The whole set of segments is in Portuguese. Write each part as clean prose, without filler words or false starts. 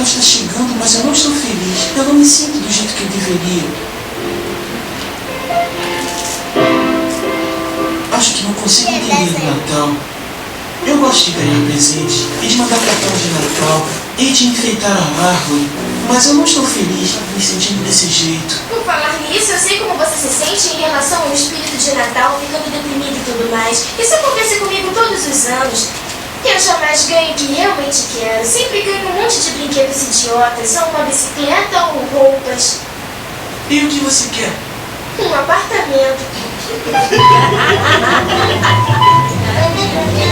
está chegando, mas eu não estou feliz. Eu não me sinto do jeito que eu deveria. Acho que não consigo entender o Natal. Eu gosto de ganhar presentes e de mandar cartão de Natal e de enfeitar a árvore, mas eu não estou feliz me sentindo desse jeito. Por falar nisso, eu sei como você se sente em relação ao espírito de Natal, ficando deprimido e tudo mais. Isso acontece comigo todos os anos. Eu jamais ganho o que realmente quero. Sempre ganho um monte de brinquedos idiotas, só uma bicicleta ou roupas. E o que você quer? Um apartamento.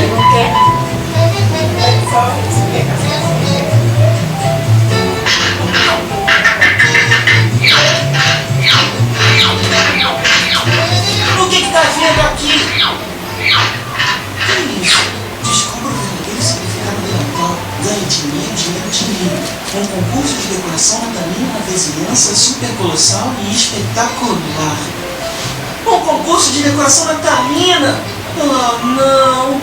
Não quer? O que está vendo aqui? Que isso? Descubra o verdadeiro significado do Natal. Ganhe dinheiro, dinheiro, dinheiro. Um concurso de decoração natalina na vizinhança super colossal e espetacular. Um concurso de decoração natalina? Oh, não!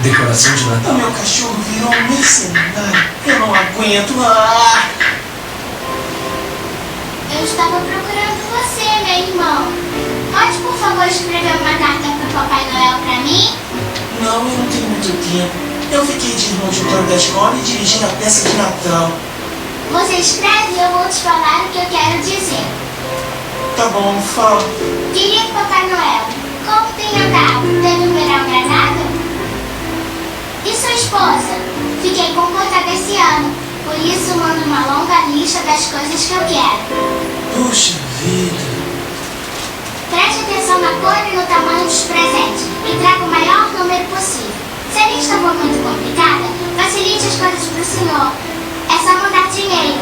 Decoração de O Natal? meu cachorro virou um mercenário. Eu não aguento. Ah! Eu estava procurando você, meu irmão. Pode, por favor, escrever uma carta para o Papai Noel para mim? Não, eu não tenho muito tempo. Eu fiquei de ir no auditório da escola e dirigir a peça de Natal. Você escreve e eu vou te falar o que eu quero dizer. Tá bom, fala. Querido Papai Noel, como tem andado? Teve um verão agradável? E sua esposa? Fiquei comportada esse ano, por isso mando uma longa lista das coisas que eu quero. Puxa vida. Preste atenção na cor e no tamanho dos presentes e traga o maior número possível. Se a lista for muito complicada, facilite as coisas para o senhor. É só mandar dinheiro.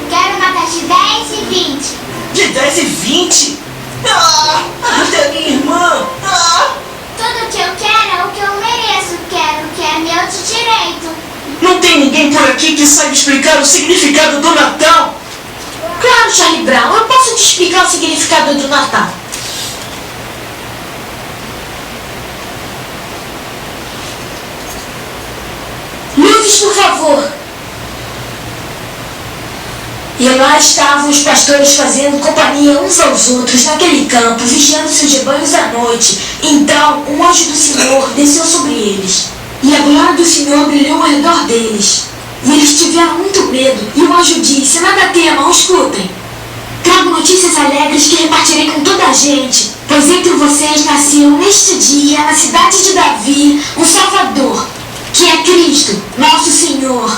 Quero notas de 10 e 20. De 10 e 20? Ah! Até minha irmã! Ah! Tudo que eu quero é o que eu mereço. Quero o que é meu de direito. Não tem ninguém por aqui que saiba explicar o significado do Natal? Claro, Charlie Brown, eu posso te explicar o significado do Natal. Luzes, por favor. E lá estavam os pastores fazendo companhia uns aos outros naquele campo, vigiando seus rebanhos à noite. Então, um anjo do Senhor desceu sobre eles, e a glória do Senhor brilhou ao redor deles. E eles tiveram muito medo, e o anjo disse: nada temam, escutem. Trago notícias alegres que repartirei com toda a gente, pois entre vocês nasceu neste dia, na cidade de Davi, um Salvador, que é Cristo, nosso Senhor.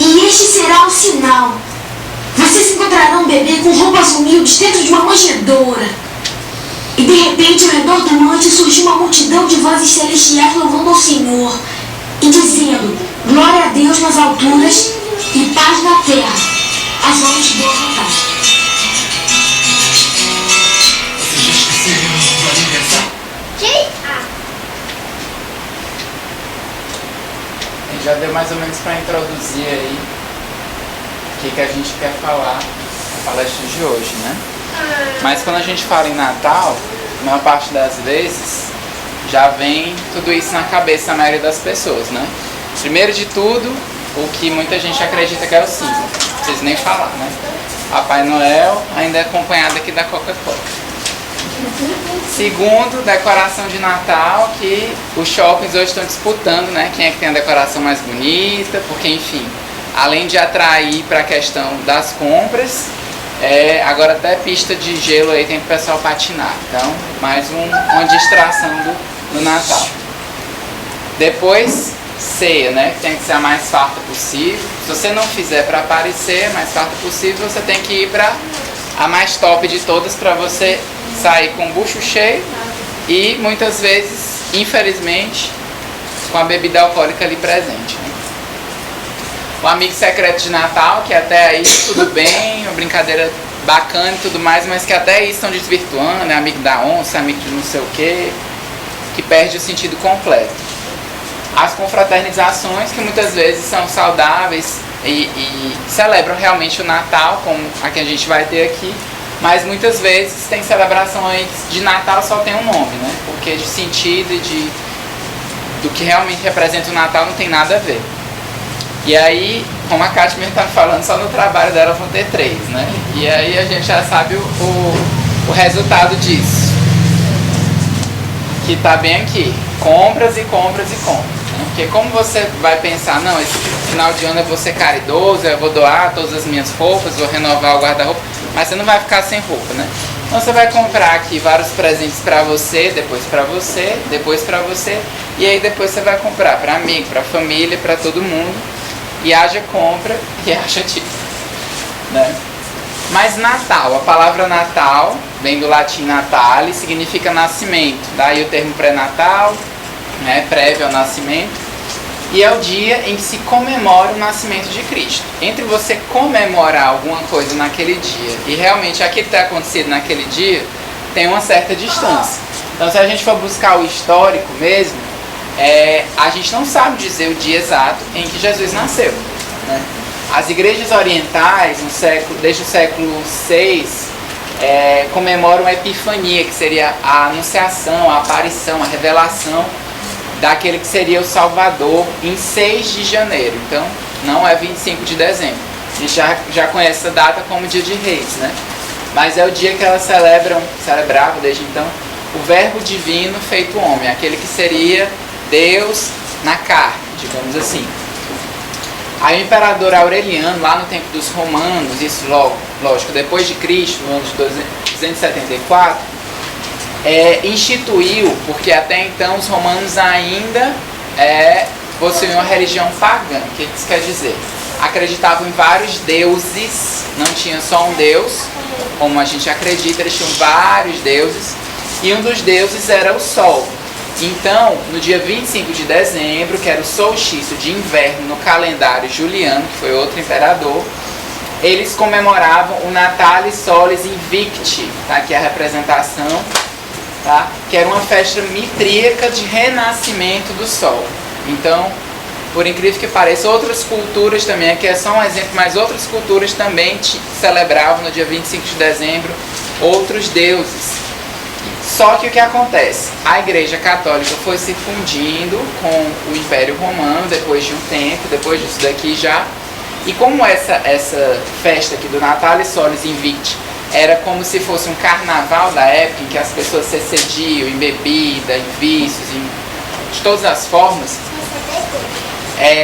E este será o sinal. Vocês encontrarão um bebê com roupas humildes dentro de uma manjedoura. E de repente, ao redor do monte, surgiu uma multidão de vozes celestiais louvando ao Senhor e dizendo: glória a Deus nas alturas e paz na terra, aos homens de boa vontade. Vocês já esqueceram do aniversário? Que? Já deu mais ou menos para introduzir aí o que a gente quer falar na palestra de hoje, né? Mas quando a gente fala em Natal, a maior parte das vezes já vem tudo isso na cabeça da maioria das pessoas, né? Primeiro de tudo, o que muita gente acredita que é o símbolo, não preciso nem falar, né? Papai Noel ainda é acompanhado aqui da Coca-Cola. Segundo, decoração de Natal, que os shoppings hoje estão disputando, né? Quem é que tem a decoração mais bonita, porque enfim, além de atrair para a questão das compras, agora até pista de gelo aí tem para o pessoal patinar. Então, mais uma distração do Natal. Depois, ceia, né? Que tem que ser a mais farta possível. Se você não fizer para aparecer a mais farta possível, você tem que ir para a mais top de todas para você sair com o bucho cheio e muitas vezes, infelizmente, com a bebida alcoólica ali presente, né? O amigo secreto de Natal, que até aí tudo bem, uma brincadeira bacana e tudo mais, mas que até aí estão desvirtuando, é amigo da onça, amigo de não sei o que perde o sentido completo. As confraternizações, que muitas vezes são saudáveis e celebram realmente o Natal, como a que a gente vai ter aqui, mas muitas vezes tem celebrações de Natal só tem um nome, né? Porque de sentido e do que realmente representa o Natal não tem nada a ver. E aí, como a Kátia mesmo está falando, só no trabalho dela vão ter 3, né? E aí a gente já sabe o resultado disso. Que está bem aqui. Compras e compras e compras. Né? Porque como você vai pensar, não, esse final de ano eu vou ser caridoso, eu vou doar todas as minhas roupas, vou renovar o guarda-roupa, mas você não vai ficar sem roupa, né? Então você vai comprar aqui vários presentes para você, depois para você, depois para você, e aí depois você vai comprar para amigo, para família, para todo mundo, e haja compra e haja dívida, né? Mas Natal, a palavra Natal vem do latim natale, significa nascimento, daí o termo pré-natal, né, prévio ao nascimento, e é o dia em que se comemora o nascimento de Cristo. Entre você comemorar alguma coisa naquele dia e realmente aquilo que está acontecendo naquele dia, tem uma certa distância. Então, se a gente for buscar o histórico mesmo, a gente não sabe dizer o dia exato em que Jesus nasceu, né? As igrejas orientais, desde o século VI, comemoram a Epifania, que seria a anunciação, a aparição, a revelação daquele que seria o Salvador em 6 de janeiro. Então, não é 25 de dezembro. A gente já conhece essa data como Dia de Reis, né? Mas é o dia que elas celebravam desde então, o Verbo Divino feito homem, aquele que seria Deus na carne, digamos assim. Aí o imperador Aureliano, lá no tempo dos romanos, isso lógico, depois de Cristo, no ano de 274, instituiu, porque até então os romanos ainda possuíam uma religião pagã. O que isso quer dizer? Acreditavam em vários deuses, não tinha só um deus, como a gente acredita, eles tinham vários deuses, e um dos deuses era o Sol. Então, no dia 25 de dezembro, que era o solstício de inverno no calendário juliano, que foi outro imperador, eles comemoravam o Natalis Solis Invicti, tá? Que é a representação, tá? Que era uma festa mitríaca de renascimento do Sol. Então, por incrível que pareça, outras culturas também, aqui é só um exemplo, mas outras culturas também celebravam no dia 25 de dezembro outros deuses. Só que o que acontece? A Igreja Católica foi se fundindo com o Império Romano depois de um tempo, depois disso daqui já. E como essa festa aqui do Natalis Solis Invicti era como se fosse um carnaval da época em que as pessoas se excediam em bebida, em vícios, de todas as formas,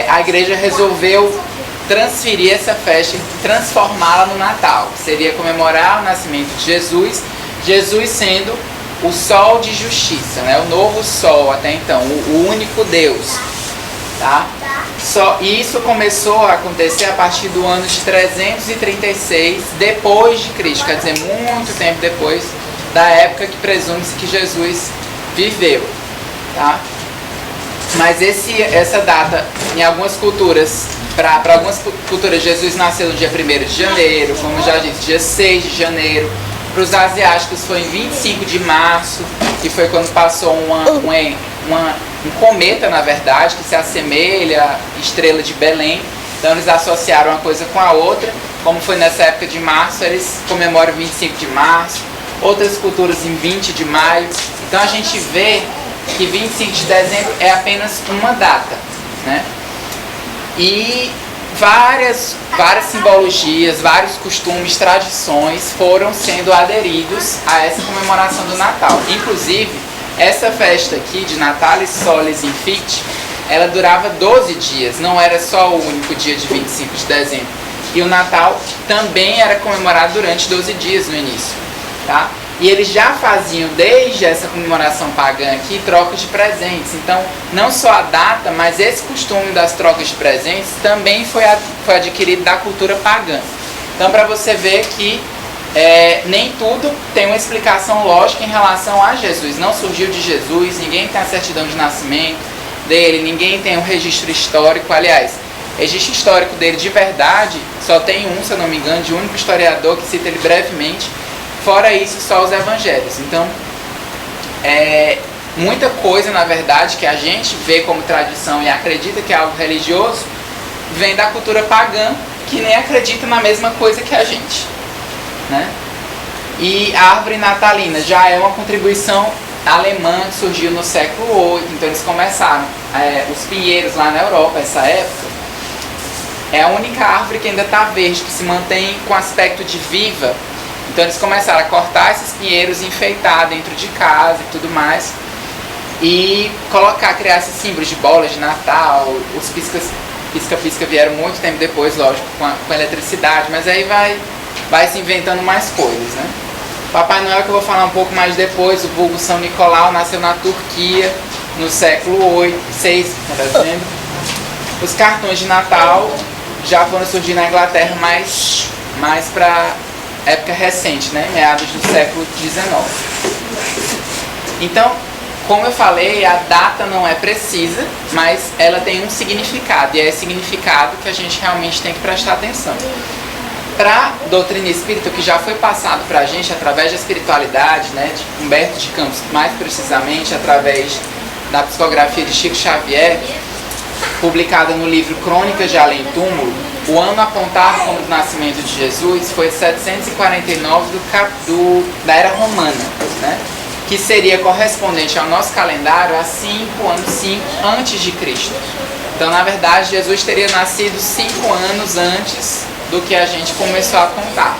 a Igreja resolveu transferir essa festa e transformá-la no Natal, que seria comemorar o nascimento de Jesus, Jesus sendo o Sol de Justiça, né? O novo Sol até então, o único Deus, tá? E isso começou a acontecer a partir do ano de 336 depois de Cristo, quer dizer, muito tempo depois da época que presume-se que Jesus viveu, tá? Mas essa data, em algumas culturas, para algumas culturas, Jesus nasceu no dia 1º de janeiro, como já disse, dia 6 de janeiro. Para os asiáticos foi em 25 de março, que foi quando passou um cometa, na verdade, que se assemelha à estrela de Belém. Então eles associaram uma coisa com a outra. Como foi nessa época de março, eles comemoram 25 de março. Outras culturas em 20 de maio. Então a gente vê que 25 de dezembro é apenas uma data, né? E várias simbologias, vários costumes, tradições foram sendo aderidos a essa comemoração do Natal. Inclusive, essa festa aqui de Natalis Solis Invicti, ela durava 12 dias, não era só o único dia de 25 de dezembro. E o Natal também era comemorado durante 12 dias no início, tá? E eles já faziam, desde essa comemoração pagã aqui, trocas de presentes. Então, não só a data, mas esse costume das trocas de presentes também foi adquirido da cultura pagã. Então, para você ver que nem tudo tem uma explicação lógica em relação a Jesus. Não surgiu de Jesus, ninguém tem a certidão de nascimento dele, ninguém tem um registro histórico. Aliás, registro histórico dele de verdade, só tem um, se eu não me engano, de um único historiador que cita ele brevemente. Fora isso, só os evangelhos. Então, muita coisa, na verdade, que a gente vê como tradição e acredita que é algo religioso, vem da cultura pagã, que nem acredita na mesma coisa que a gente, né? E a árvore natalina já é uma contribuição alemã que surgiu no século VIII. Então eles começaram, os pinheiros lá na Europa, essa época, é a única árvore que ainda está verde, que se mantém com aspecto de viva. Então eles começaram a cortar esses pinheiros e enfeitar dentro de casa e tudo mais. E criar esses símbolos de bolas de Natal. Os pisca-pisca vieram muito tempo depois, lógico, com eletricidade, mas aí vai se inventando mais coisas, né? Papai Noel, que eu vou falar um pouco mais depois, o vulgo São Nicolau, nasceu na Turquia no século VI, por exemplo. Os cartões de Natal já foram surgir na Inglaterra mais para época recente, né? Meados do século XIX. Então, como eu falei, a data não é precisa, mas ela tem um significado, e é esse significado que a gente realmente tem que prestar atenção. Para a doutrina espírita, que já foi passado para a gente através da espiritualidade, né, de Humberto de Campos, mais precisamente através da psicografia de Chico Xavier, publicada no livro Crônicas de Além Túmulo, o ano apontado como do nascimento de Jesus foi 749 da Era Romana, né, que seria correspondente ao nosso calendário a 5 antes de Cristo. Então, na verdade, Jesus teria nascido 5 anos antes do que a gente começou a contar.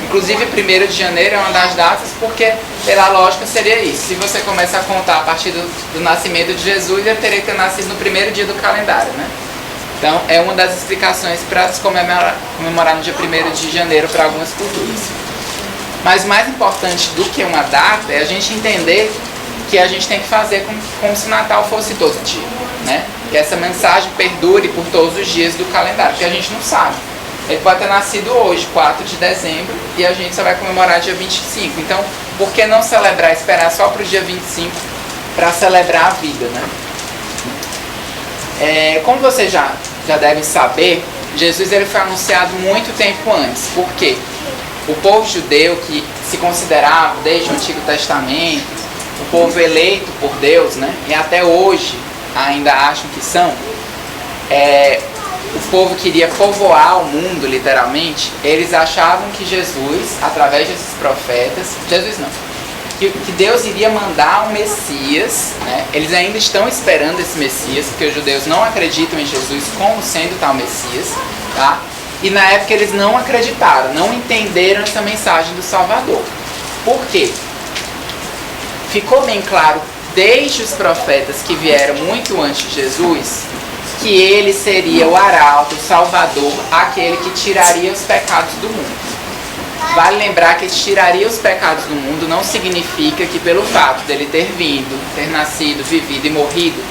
Inclusive, 1º de janeiro é uma das datas, porque, pela lógica, seria isso. Se você começa a contar a partir do nascimento de Jesus, ele teria que ter nascido no 1º dia do calendário, né? Então, é uma das explicações para se comemorar no dia 1º de janeiro para algumas culturas. Mas mais importante do que uma data é a gente entender que a gente tem que fazer como se o Natal fosse todo dia, né? Que essa mensagem perdure por todos os dias do calendário, porque a gente não sabe. Ele pode ter nascido hoje, 4 de dezembro, e a gente só vai comemorar dia 25. Então, por que não celebrar, esperar só para o dia 25 para celebrar a vida, né? Como vocês já devem saber, Jesus ele foi anunciado muito tempo antes. Por quê? O povo judeu, que se considerava desde o Antigo Testamento o povo eleito por Deus, né? E até hoje ainda acham que são, o povo queria povoar o mundo, literalmente. Eles achavam que Jesus, através desses profetas, que Deus iria mandar um Messias, né? Eles ainda estão esperando esse Messias, porque os judeus não acreditam em Jesus como sendo tal Messias, tá? E na época eles não acreditaram, não entenderam essa mensagem do Salvador. Por quê? Ficou bem claro, desde os profetas que vieram muito antes de Jesus, que ele seria o arauto, o salvador, aquele que tiraria os pecados do mundo. Vale lembrar que tiraria os pecados do mundo não significa que pelo fato dele ter vindo, ter nascido, vivido e morrido,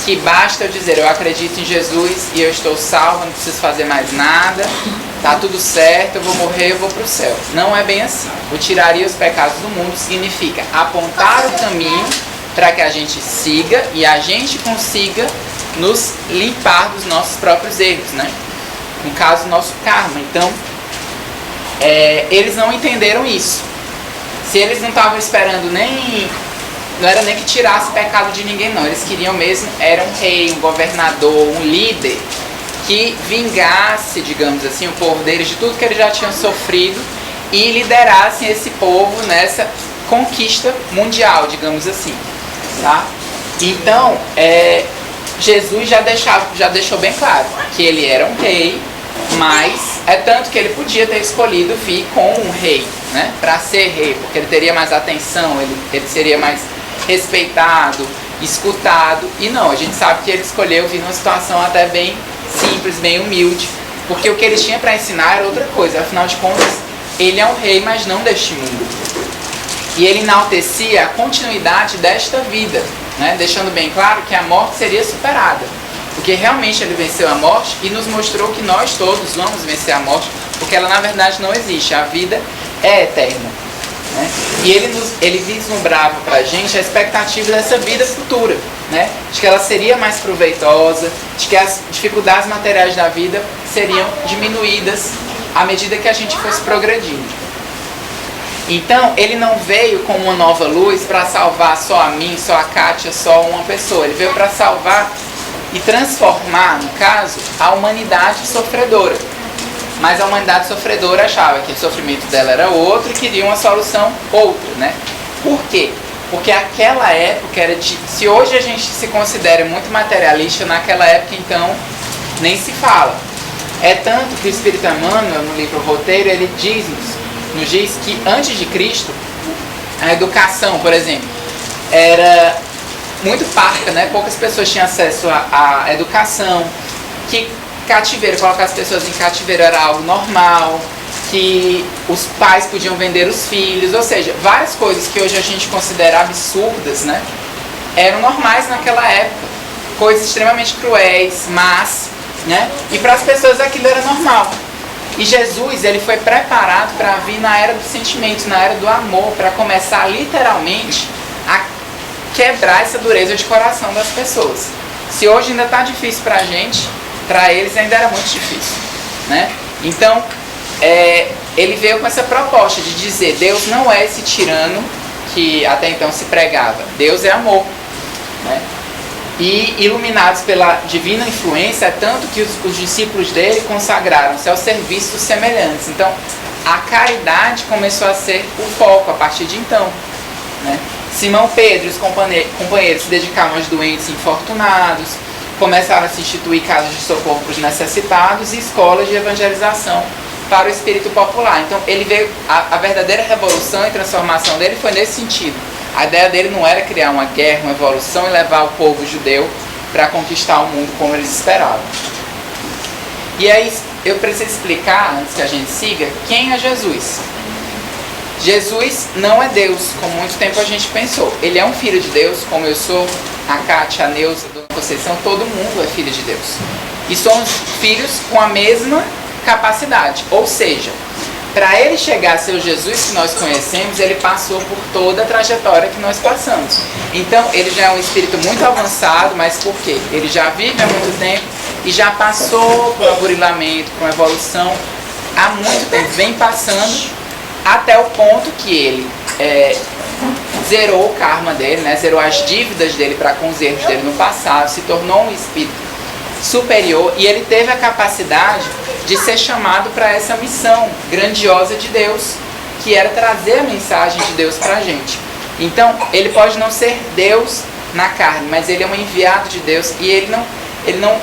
que basta eu dizer, eu acredito em Jesus e eu estou salvo, não preciso fazer mais nada, tá tudo certo, eu vou morrer, eu vou para o céu. Não é bem assim. O tiraria os pecados do mundo significa apontar o caminho para que a gente siga e a gente consiga nos limpar dos nossos próprios erros, né? No caso, nosso karma. Então, eles não entenderam isso. Se eles não estavam esperando não era nem que tirasse pecado de ninguém, não. Eles queriam mesmo, era um rei, um governador, um líder que vingasse, digamos assim, o povo deles de tudo que eles já tinham sofrido e liderassem esse povo nessa conquista mundial, digamos assim, tá? Então, Jesus já deixou bem claro que ele era um rei, mas é tanto que ele podia ter escolhido vir com um rei, né, para ser rei, porque ele teria mais atenção, ele seria mais respeitado, escutado, e não, a gente sabe que ele escolheu vir numa situação até bem simples, bem humilde, porque o que ele tinha para ensinar era outra coisa. Afinal de contas, ele é um rei, mas não deste mundo, e ele enaltecia a continuidade desta vida, né, deixando bem claro que a morte seria superada, porque realmente ele venceu a morte e nos mostrou que nós todos vamos vencer a morte, porque ela na verdade não existe, a vida é eterna, né? E ele vislumbrava para a gente a expectativa dessa vida futura, né? De que ela seria mais proveitosa, de que as dificuldades materiais da vida seriam diminuídas à medida que a gente fosse progredindo. Então, ele não veio como uma nova luz para salvar só a mim, só a Kátia, só uma pessoa. Ele veio para salvar e transformar, no caso, a humanidade sofredora. Mas a humanidade sofredora achava que o sofrimento dela era outro e queria uma solução outra, né? Por quê? Porque aquela época era de... Se hoje a gente se considera muito materialista, naquela época, então, nem se fala. É tanto que o Espírito Emmanuel, no livro Roteiro, ele nos diz que antes de Cristo, a educação, por exemplo, era muito parca, né? Poucas pessoas tinham acesso à educação, que cativeiro, colocar as pessoas em cativeiro era algo normal, que os pais podiam vender os filhos, ou seja, várias coisas que hoje a gente considera absurdas, né? Eram normais naquela época, coisas extremamente cruéis, más, né? E para as pessoas aquilo era normal. E Jesus, ele foi preparado para vir na era dos sentimentos, na era do amor, para começar literalmente a quebrar essa dureza de coração das pessoas. Se hoje ainda está difícil para a gente, para eles ainda era muito difícil, né? Então, ele veio com essa proposta de dizer, Deus não é esse tirano que até então se pregava, Deus é amor, né? E iluminados pela divina influência, é tanto que os discípulos dele consagraram-se ao serviço dos semelhantes. Então, a caridade começou a ser o foco a partir de então, né? Simão Pedro e os companheiros se dedicavam aos doentes e infortunados, começaram a se instituir casas de socorro para os necessitados e escolas de evangelização para o espírito popular. Então, ele veio, a verdadeira revolução e transformação dele foi nesse sentido. A ideia dele não era criar uma guerra, uma evolução e levar o povo judeu para conquistar o mundo como eles esperavam. E aí, eu preciso explicar, antes que a gente siga, quem é Jesus. Jesus não é Deus, como muito tempo a gente pensou. Ele é um filho de Deus, como eu sou, a Kátia, a Neuza, a Dona Conceição, todo mundo é filho de Deus. E somos filhos com a mesma capacidade. Ou seja, para ele chegar a ser o Jesus que nós conhecemos, ele passou por toda a trajetória que nós passamos. Então, ele já é um espírito muito avançado, mas por quê? Ele já vive há muito tempo e já passou por um aburilamento, por uma evolução há muito tempo, vem passando até o ponto que ele zerou o karma dele, né? Zerou as dívidas dele para com os erros dele no passado, se tornou um espírito superior e ele teve a capacidade de ser chamado para essa missão grandiosa de Deus, que era trazer a mensagem de Deus para a gente. Então, ele pode não ser Deus na carne, mas ele é um enviado de Deus e ele não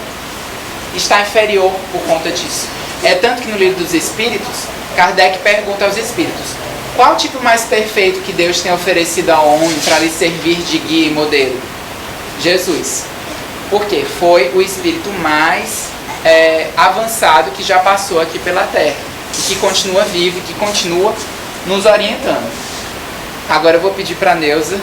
está inferior por conta disso. É tanto que no livro dos Espíritos, Kardec pergunta aos Espíritos, qual o tipo mais perfeito que Deus tem oferecido ao homem para lhe servir de guia e modelo? Jesus. Por quê? Foi o Espírito mais avançado que já passou aqui pela Terra, e que continua vivo, e que continua nos orientando. Agora eu vou pedir para a Neuza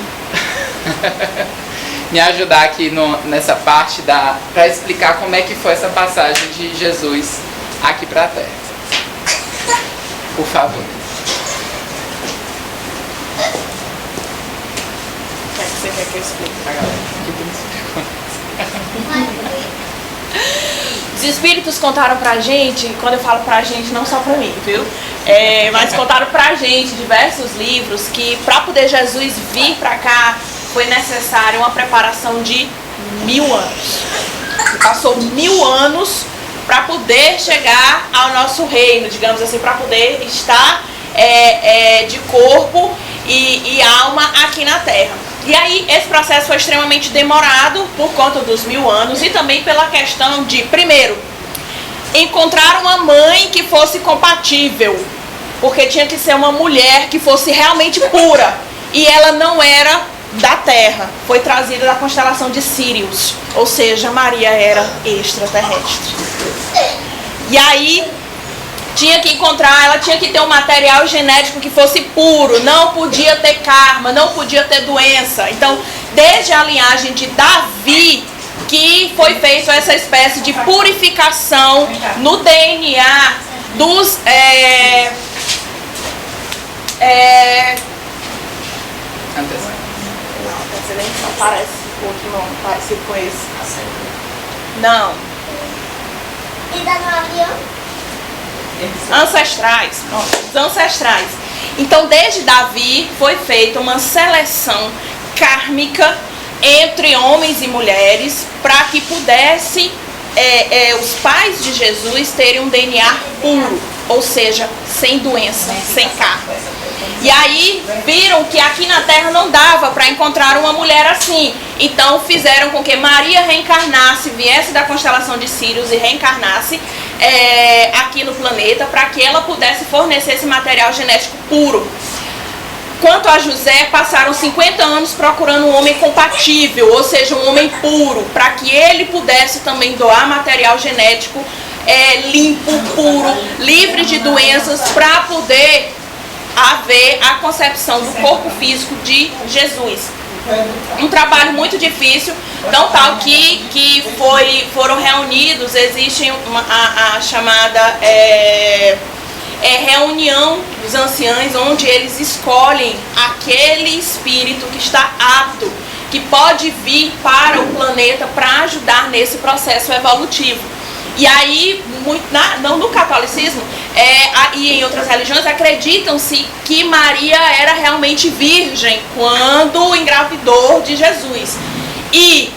me ajudar aqui nessa parte para explicar como é que foi essa passagem de Jesus aqui para a Terra. Por favor. O que é que você quer que eu explique para a galera? Os espíritos contaram pra gente, quando eu falo pra gente, não só pra mim, viu? Mas contaram pra gente diversos livros que para poder Jesus vir pra cá foi necessário uma preparação de 1000 anos. Ele passou 1000 anos para poder chegar ao nosso reino, digamos assim, para poder estar de corpo e alma aqui na Terra. E aí esse processo foi extremamente demorado por conta dos 1000 anos e também pela questão de, primeiro, encontrar uma mãe que fosse compatível, porque tinha que ser uma mulher que fosse realmente pura, e ela não era da Terra, foi trazida da constelação de Sírius, ou seja, Maria era extraterrestre. E aí tinha que encontrar, ela tinha que ter um material genético que fosse puro, não podia ter karma, não podia ter doença. Então, desde a linhagem de Davi, que foi feita essa espécie de purificação no DNA dos... Não, parece outro nome, parecido com esse. Não. E da avião? Ancestrais, os ancestrais. Então, desde Davi foi feita uma seleção kármica entre homens e mulheres para que pudesse os pais de Jesus terem um DNA puro, ou seja, sem doença, sem karma. E aí viram que aqui na Terra não dava para encontrar uma mulher assim. Então fizeram com que Maria reencarnasse, viesse da constelação de Sírius e reencarnasse aqui no planeta para que ela pudesse fornecer esse material genético puro. Quanto a José, passaram 50 anos procurando um homem compatível, ou seja, um homem puro, para que ele pudesse também doar material genético limpo, puro, livre de doenças, para poder haver a concepção do corpo físico de Jesus. Um trabalho muito difícil, tão tal que foram reunidos, existe a chamada reunião dos anciãos, onde eles escolhem aquele espírito que está apto, que pode vir para o planeta para ajudar nesse processo evolutivo. E aí, no catolicismo e em outras religiões, acreditam-se que Maria era realmente virgem quando engravidou de Jesus. E,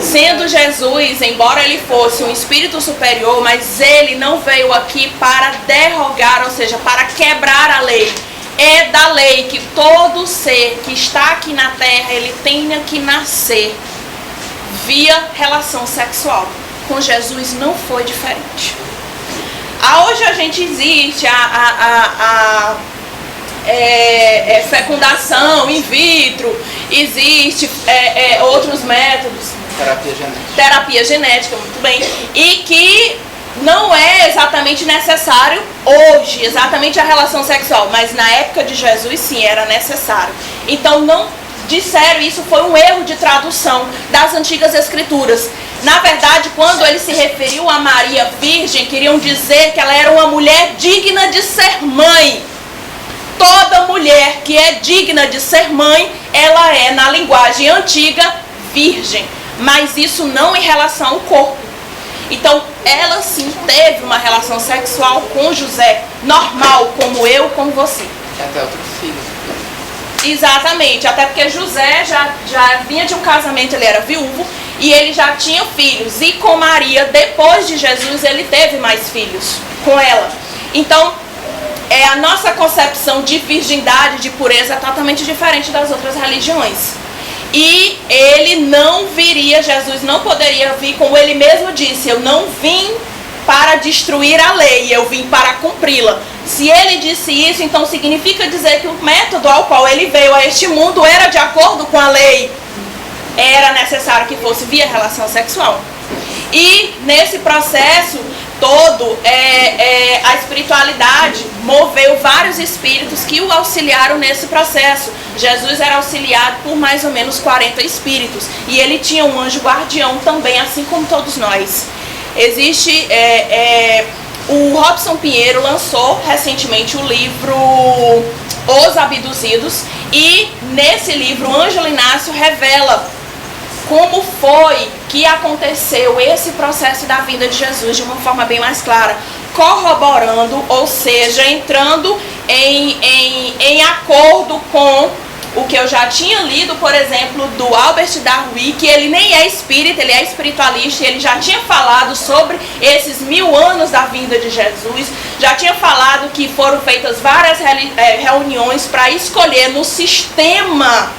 sendo Jesus, embora ele fosse um espírito superior, mas ele não veio aqui para derrogar, ou seja, para quebrar a lei. É da lei que todo ser que está aqui na terra, ele tenha que nascer via relação sexual. Com Jesus não foi diferente. Hoje a gente existe a fecundação in vitro, existe outros métodos. Terapia genética, muito bem. E que não é exatamente necessário hoje, exatamente a relação sexual, mas na época de Jesus sim era necessário. Então não disseram, isso foi um erro de tradução das antigas escrituras. Na verdade, quando ele se referiu a Maria virgem, queriam dizer que ela era uma mulher digna de ser mãe. Toda mulher que é digna de ser mãe, ela é, na linguagem antiga, virgem. Mas isso não em relação ao corpo. Então, ela sim teve uma relação sexual com José, normal, como eu, como você. Até outros filhos. Exatamente, até porque José já vinha de um casamento, ele era viúvo, e ele já tinha filhos. E com Maria, depois de Jesus, ele teve mais filhos com ela. Então, a nossa concepção de virgindade, de pureza, é totalmente diferente das outras religiões. E ele não viria, Jesus não poderia vir, como ele mesmo disse, eu não vim para destruir a lei, eu vim para cumpri-la. Se ele disse isso, então significa dizer que o método ao qual ele veio a este mundo era de acordo com a lei. Era necessário que fosse via relação sexual. E nesse processo todo, a espiritualidade moveu vários espíritos que o auxiliaram nesse processo. Jesus era auxiliado por mais ou menos 40 espíritos. E ele tinha um anjo guardião também, assim como todos nós. Existe... o Robson Pinheiro lançou recentemente o livro Os Abduzidos. E nesse livro, Ângelo Inácio revela como foi que aconteceu esse processo da vinda de Jesus de uma forma bem mais clara, corroborando, ou seja, entrando em acordo com o que eu já tinha lido, por exemplo, do Albert Darwin, que ele nem é espírita, ele é espiritualista, e ele já tinha falado sobre esses 1000 anos da vinda de Jesus, já tinha falado que foram feitas várias reuniões para escolher no sistema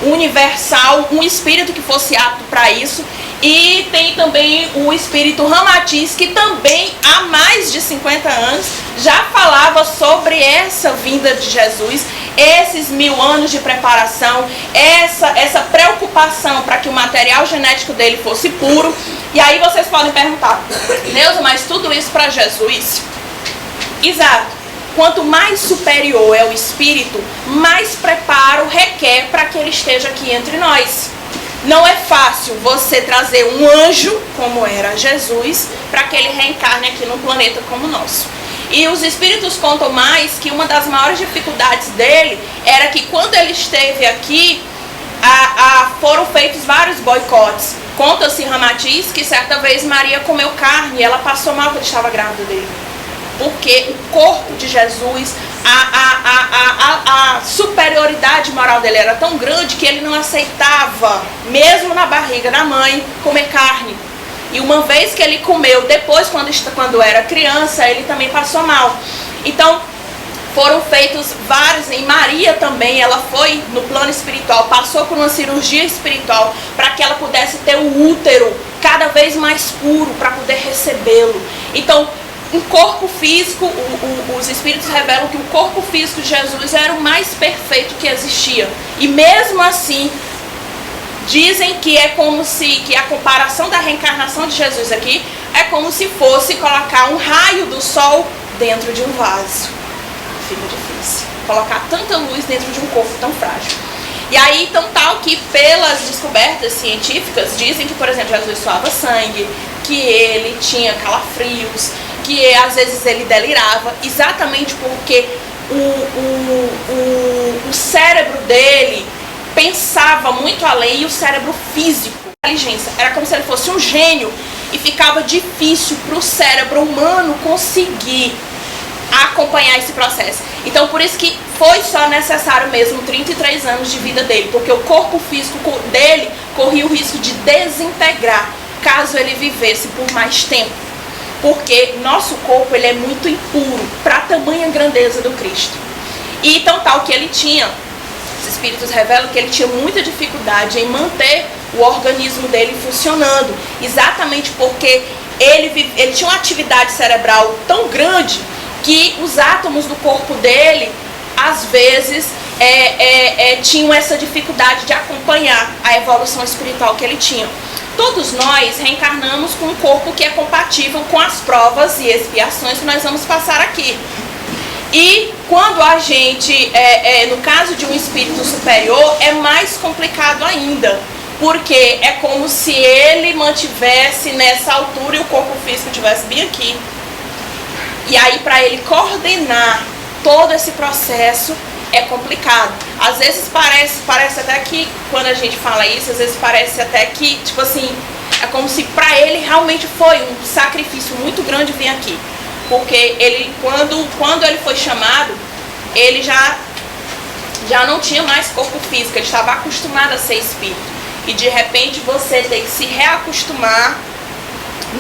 universal um espírito que fosse apto para isso. E tem também o espírito Ramatiz, que também há mais de 50 anos já falava sobre essa vinda de Jesus, esses 1000 anos de preparação, essa preocupação para que o material genético dele fosse puro. E aí vocês podem perguntar, Neuza, mas tudo isso para Jesus? Exato. Quanto mais superior é o espírito, mais preparo requer para que ele esteja aqui entre nós. Não é fácil você trazer um anjo, como era Jesus, para que ele reencarne aqui num planeta como o nosso. E os espíritos contam mais que uma das maiores dificuldades dele era que quando ele esteve aqui, foram feitos vários boicotes. Conta-se Ramatiz que certa vez Maria comeu carne e ela passou mal quando estava grávida dele. Porque o corpo de Jesus, a superioridade moral dele era tão grande que ele não aceitava, mesmo na barriga da mãe, comer carne. E uma vez que ele comeu, depois quando era criança, ele também passou mal. Então, foram feitos vários, e Maria também, ela foi no plano espiritual, passou por uma cirurgia espiritual para que ela pudesse ter o útero cada vez mais puro para poder recebê-lo. Então, um corpo físico, os espíritos revelam que o corpo físico de Jesus era o mais perfeito que existia. E mesmo assim, dizem que é como se, que a comparação da reencarnação de Jesus aqui é como se fosse colocar um raio do sol dentro de um vaso. Fica difícil colocar tanta luz dentro de um corpo tão frágil. E aí, então, tal que pelas descobertas científicas, dizem que, por exemplo, Jesus suava sangue, que ele tinha calafrios, que às vezes ele delirava, exatamente porque o cérebro dele pensava muito além, e o cérebro físico, a inteligência, era como se ele fosse um gênio, e ficava difícil para o cérebro humano conseguir acompanhar esse processo. Então, por isso que foi só necessário mesmo 33 anos de vida dele, porque o corpo físico dele corria o risco de desintegrar caso ele vivesse por mais tempo. Porque nosso corpo ele é muito impuro para a tamanha grandeza do Cristo. E então tal que ele tinha, os espíritos revelam que ele tinha muita dificuldade em manter o organismo dele funcionando, exatamente porque ele tinha uma atividade cerebral tão grande que os átomos do corpo dele, às vezes, tinham essa dificuldade de acompanhar a evolução espiritual que ele tinha. Todos nós reencarnamos com um corpo que é compatível com as provas e expiações que nós vamos passar aqui. E quando a gente, no caso de um espírito superior, é mais complicado ainda, porque é como se ele mantivesse nessa altura e o corpo físico estivesse bem aqui. E aí, para ele coordenar todo esse processo, é complicado. Às vezes parece até que, quando a gente fala isso, às vezes parece até que, tipo assim, é como se para ele realmente foi um sacrifício muito grande vir aqui. Porque ele, quando ele foi chamado, ele já não tinha mais corpo físico, ele estava acostumado a ser espírito. E de repente você tem que se reacostumar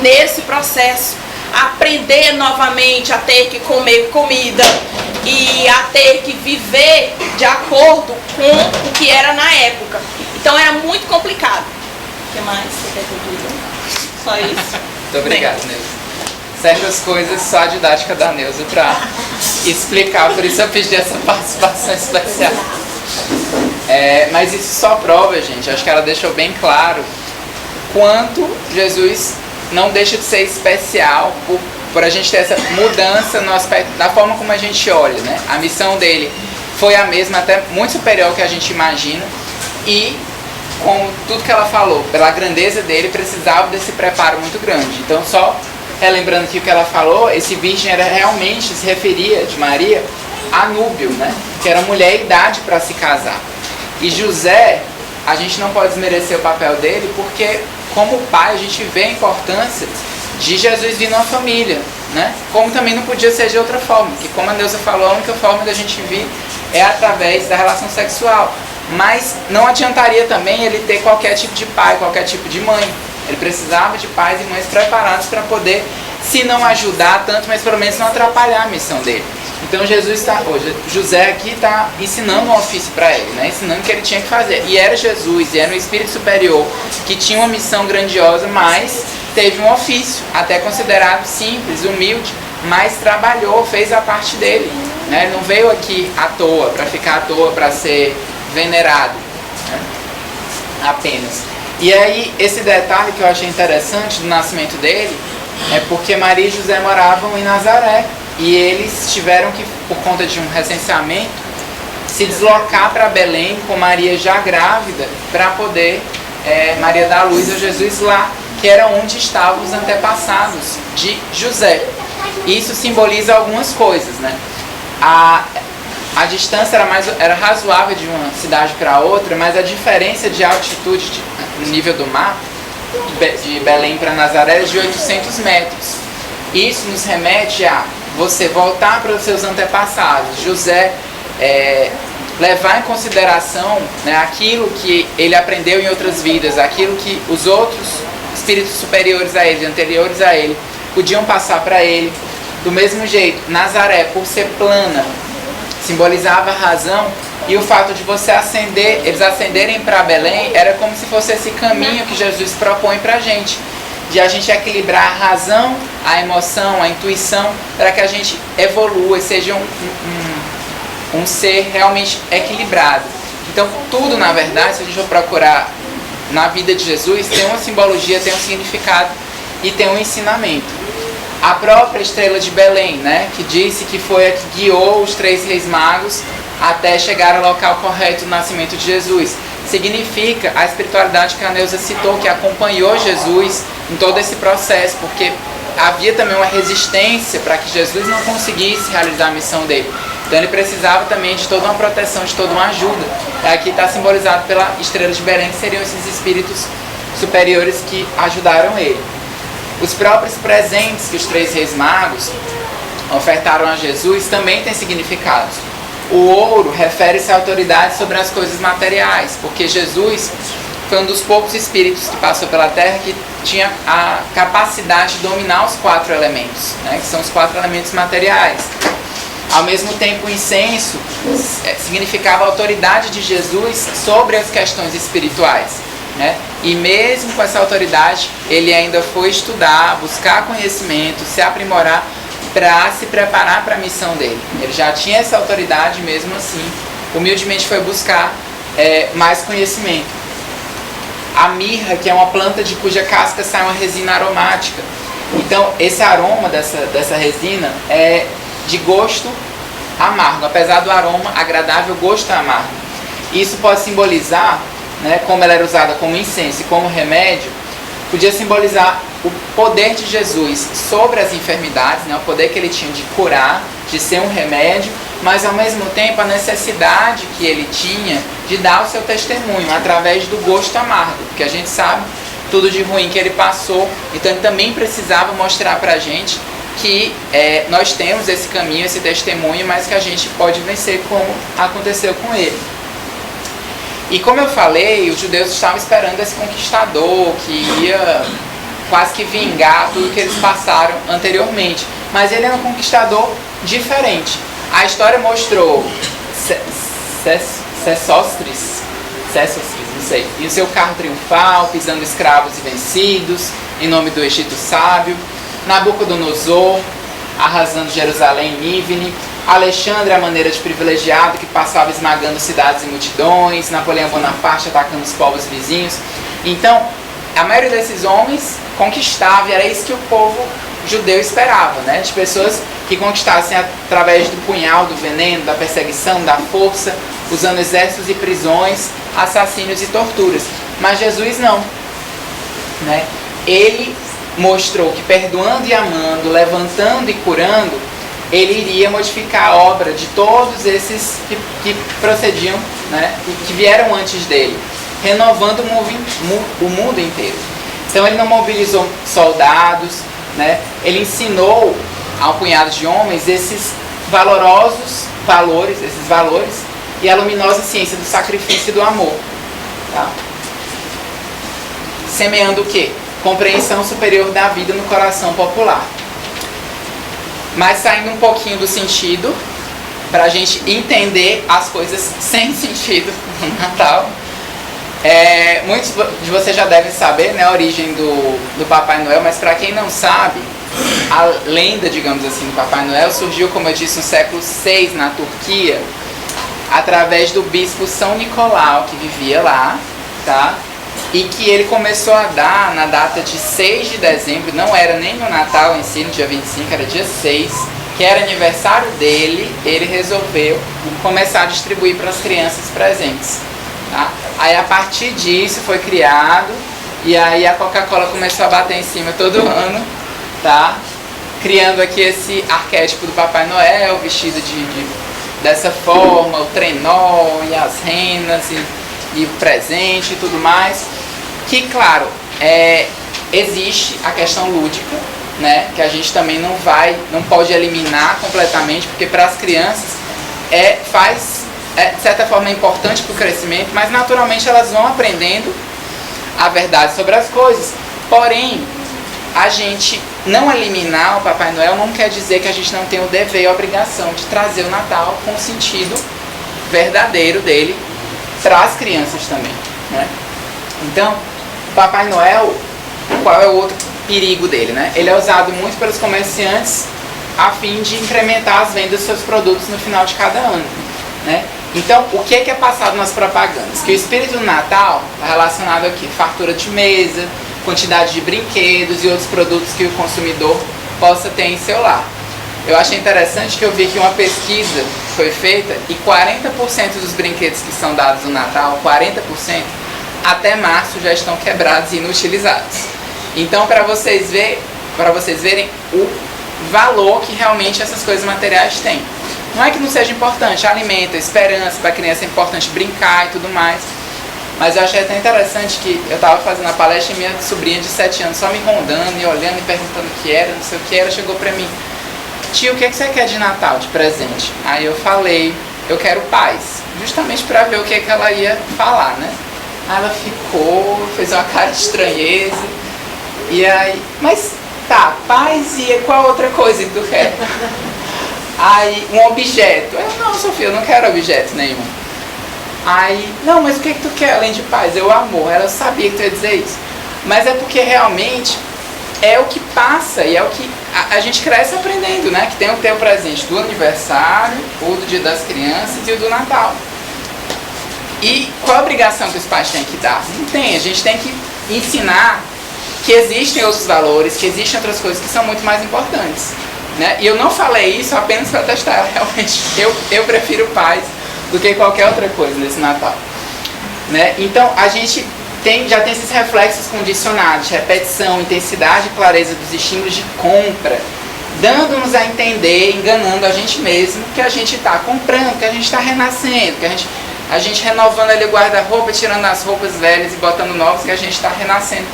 nesse processo, aprender novamente a ter que comer comida e a ter que viver de acordo com o que era na época. Então era muito complicado. O que mais você quer que eu diga? Só isso? Muito obrigado, Neuza. Certas coisas só a didática da Neuza para explicar, por isso eu pedi essa participação especial. Mas isso só prova, gente, acho que ela deixou bem claro quanto Jesus não deixa de ser especial por a gente ter essa mudança no aspecto da forma como a gente olha, né? A missão dele foi a mesma, até muito superior ao que a gente imagina, e com tudo que ela falou, pela grandeza dele, precisava desse preparo muito grande. Então, só relembrando aqui o que ela falou, esse virgem era realmente, se referia de Maria a núbio, né? Que era mulher e idade para se casar. E José, a gente não pode desmerecer o papel dele, porque como pai a gente vê a importância de Jesus vir numa família, né? Como também não podia ser de outra forma, que como a Neuza falou, a única forma da gente vir é através da relação sexual. Mas não adiantaria também ele ter qualquer tipo de pai, qualquer tipo de mãe. Ele precisava de pais e mães preparados para poder, se não ajudar tanto, mas pelo menos não atrapalhar a missão dele. Então José aqui está ensinando um ofício para ele, né? Ensinando o que ele tinha que fazer. E era Jesus, e era um espírito superior que tinha uma missão grandiosa, mas teve um ofício, até considerado simples, humilde, mas trabalhou, fez a parte dele, né? Ele não veio aqui à toa, para ficar à toa, para ser venerado, né? Apenas. E aí, esse detalhe que eu achei interessante do nascimento dele é porque Maria e José moravam em Nazaré. E eles tiveram que, por conta de um recenseamento, se deslocar para Belém com Maria já grávida, para poder Maria dar luz a Jesus lá, que era onde estavam os antepassados de José. Isso simboliza algumas coisas, né? A distância era razoável de uma cidade para outra, mas a diferença de altitude no nível do mar, de Belém para Nazaré, é de 800 metros. Isso nos remete a você voltar para os seus antepassados, José levar em consideração, né, aquilo que ele aprendeu em outras vidas, aquilo que os outros espíritos superiores a ele, anteriores a ele, podiam passar para ele. Do mesmo jeito, Nazaré, por ser plana, simbolizava a razão, e o fato de eles ascenderem para Belém era como se fosse esse caminho que Jesus propõe para a gente, de a gente equilibrar a razão, a emoção, a intuição, para que a gente evolua e seja um ser realmente equilibrado. Então, tudo, na verdade, se a gente for procurar na vida de Jesus, tem uma simbologia, tem um significado e tem um ensinamento. A própria estrela de Belém, né, que disse que foi a que guiou os 3 reis magos até chegar ao local correto do nascimento de Jesus. Significa a espiritualidade que a Neuza citou, que acompanhou Jesus em todo esse processo, porque havia também uma resistência para que Jesus não conseguisse realizar a missão dele. Então ele precisava também de toda uma proteção, de toda uma ajuda. Aqui está simbolizado pela estrela de Belém, que seriam esses espíritos superiores que ajudaram ele. Os próprios presentes que os 3 reis magos ofertaram a Jesus também têm significados. O ouro refere-se à autoridade sobre as coisas materiais, porque Jesus foi um dos poucos espíritos que passou pela Terra que tinha a capacidade de dominar os 4 elementos, né, que são os 4 elementos materiais. Ao mesmo tempo, o incenso significava a autoridade de Jesus sobre as questões espirituais, né? E mesmo com essa autoridade, ele ainda foi estudar, buscar conhecimento, se aprimorar para se preparar para a missão dele. Ele já tinha essa autoridade, mesmo assim, humildemente foi buscar mais conhecimento. A mirra, que é uma planta de cuja casca sai uma resina aromática. Então, esse aroma dessa resina é de gosto amargo. Apesar do aroma agradável, o gosto é amargo. Isso pode simbolizar, né, como ela era usada como incenso e como remédio, podia simbolizar o poder de Jesus sobre as enfermidades, né, o poder que ele tinha de curar, de ser um remédio, mas ao mesmo tempo a necessidade que ele tinha de dar o seu testemunho através do gosto amargo, porque a gente sabe tudo de ruim que ele passou, então ele também precisava mostrar pra gente que nós temos esse caminho, esse testemunho, mas que a gente pode vencer como aconteceu com ele. E como eu falei, os judeus estavam esperando esse conquistador que ia quase que vingar tudo que eles passaram anteriormente. Mas ele é um conquistador diferente. A história mostrou Sesostris, não sei, e o seu carro triunfal, pisando escravos e vencidos, em nome do Egito sábio, Nabucodonosor, arrasando Jerusalém e Nínive, Alexandre, a maneira de privilegiado, que passava esmagando cidades e multidões, Napoleão Bonaparte atacando os povos vizinhos. Então, a maioria desses homens conquistava, e era isso que o povo judeu esperava, né? De pessoas que conquistassem através do punhal, do veneno, da perseguição, da força, usando exércitos e prisões, assassínios e torturas. Mas Jesus não, né? Ele mostrou que perdoando e amando, levantando e curando, ele iria modificar a obra de todos esses que procediam, né, que vieram antes dele, renovando o mundo inteiro. Então ele não mobilizou soldados, né, ele ensinou a um punhado de homens esses valorosos valores, e a luminosa ciência do sacrifício e do amor. Tá? Semeando o quê? Compreensão superior da vida no coração popular. Mas saindo um pouquinho do sentido, para a gente entender as coisas sem sentido no Natal. Muitos de vocês já devem saber, né, a origem do Papai Noel, mas para quem não sabe, a lenda, digamos assim, do Papai Noel surgiu, como eu disse, no século VI, na Turquia, através do bispo São Nicolau, que vivia lá, tá? E que ele começou a dar na data de 6 de dezembro, não era nem no Natal em si, no dia 25, era dia 6, que era aniversário dele, ele resolveu começar a distribuir para as crianças presentes. Tá? Aí a partir disso foi criado, e aí a Coca-Cola começou a bater em cima todo ano, tá? Criando aqui esse arquétipo do Papai Noel, vestido dessa forma, o trenó e as renas e o presente e tudo mais. Que, claro, existe a questão lúdica, né, que a gente também não pode eliminar completamente, porque para as crianças de certa forma é importante para o crescimento, mas naturalmente elas vão aprendendo a verdade sobre as coisas. Porém, a gente não eliminar o Papai Noel não quer dizer que a gente não tem o dever e a obrigação de trazer o Natal com o sentido verdadeiro dele para as crianças também, né? Então, Papai Noel, qual é o outro perigo dele, né? Ele é usado muito pelos comerciantes a fim de incrementar as vendas dos seus produtos no final de cada ano, né? Então, o que é passado nas propagandas? Que o espírito do Natal está relacionado aqui, fartura de mesa, quantidade de brinquedos e outros produtos que o consumidor possa ter em seu lar. Eu achei interessante que eu vi que uma pesquisa foi feita e 40% dos brinquedos que são dados no Natal, 40%, até março já estão quebrados e inutilizados. Então, para vocês verem o valor que realmente essas coisas materiais têm. Não é que não seja importante, alimento, esperança, para a criança é importante brincar e tudo mais. Mas eu achei até interessante que eu estava fazendo a palestra e minha sobrinha de 7 anos só me rondando e olhando e perguntando o que era, não sei o que era, chegou para mim: tio, o que você quer de Natal, de presente? Aí eu falei: eu quero paz, justamente para ver o que ela ia falar, né? Aí ela ficou, fez uma cara de estranheza, e aí, mas tá, paz e qual outra coisa que tu quer? Aí, um objeto. Eu, não, Sofia, eu não quero objeto nenhum. Aí, não, mas o que tu quer além de paz? Eu, amor. Ela sabia que tu ia dizer isso. Mas é porque realmente é o que passa e é o que a gente cresce aprendendo, né? Que tem o teu presente do aniversário, o do Dia das Crianças e o do Natal. E qual a obrigação que os pais têm que dar? Não tem, a gente tem que ensinar que existem outros valores, que existem outras coisas que são muito mais importantes, né? E eu não falei isso apenas para testar, realmente eu prefiro paz do que qualquer outra coisa nesse Natal, né? Então a gente já tem esses reflexos condicionados, repetição, intensidade e clareza dos estímulos de compra, dando-nos a entender, enganando a gente mesmo, que a gente está comprando, que a gente está renascendo, que a gente renovando ali o guarda-roupa, tirando as roupas velhas e botando novas, que a gente está renascendo